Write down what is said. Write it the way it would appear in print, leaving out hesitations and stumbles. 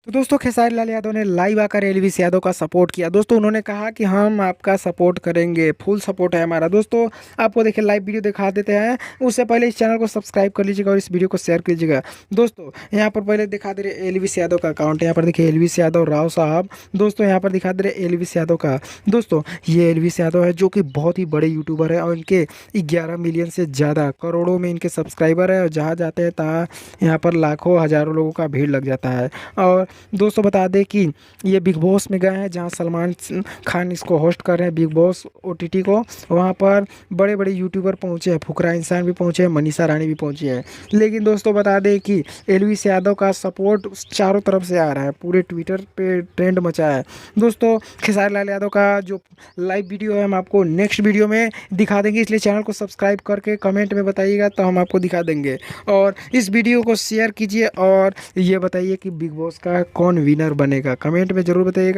तो दोस्तों खेसारी लाल यादव ने लाइव आकर एलवीस यादव का सपोर्ट किया। दोस्तों उन्होंने कहा कि हम आपका सपोर्ट करेंगे, फुल सपोर्ट है हमारा। दोस्तों आपको देखिए लाइव वीडियो दिखा देते हैं। उससे पहले इस चैनल को सब्सक्राइब कर लीजिएगा और इस वीडियो को शेयर कीजिएगा। दोस्तों यहाँ पर पहले दिखा दे रहे एलवीस यादव का अकाउंट, यहाँ पर देखिए एलवीस यादव राव साहब। दोस्तों यहाँ पर दिखा दे रहे एलवीस यादव का। दोस्तों ये एलवीस यादव है जो कि बहुत ही बड़े यूट्यूबर है और इनके 11 मिलियन से ज़्यादा करोड़ों में इनके सब्सक्राइबर है और जहाँ जाते हैं तहाँ यहाँ पर लाखों हज़ारों लोगों का भीड़ लग जाता है। और दोस्तों बता दें कि ये बिग बॉस में गए हैं जहां सलमान खान इसको होस्ट कर रहे हैं, बिग बॉस ओटीटी को। वहां पर बड़े बड़े यूट्यूबर पहुंचे हैं, फुकरा इंसान भी पहुंचे हैं, मनीषा रानी भी पहुंची है। लेकिन दोस्तों बता दें कि एलवीस यादव का सपोर्ट चारों तरफ से आ रहा है, पूरे ट्विटर पे ट्रेंड मचा है। दोस्तों खेसारी लाल यादव का जो लाइव वीडियो है हम आपको नेक्स्ट वीडियो में दिखा देंगे, इसलिए चैनल को सब्सक्राइब करके कमेंट में बताइएगा तो हम आपको दिखा देंगे। और इस वीडियो को शेयर कीजिए और ये बताइए कि बिग बॉस का कौन विनर बनेगा, कमेंट में ज़रूर बताइएगा।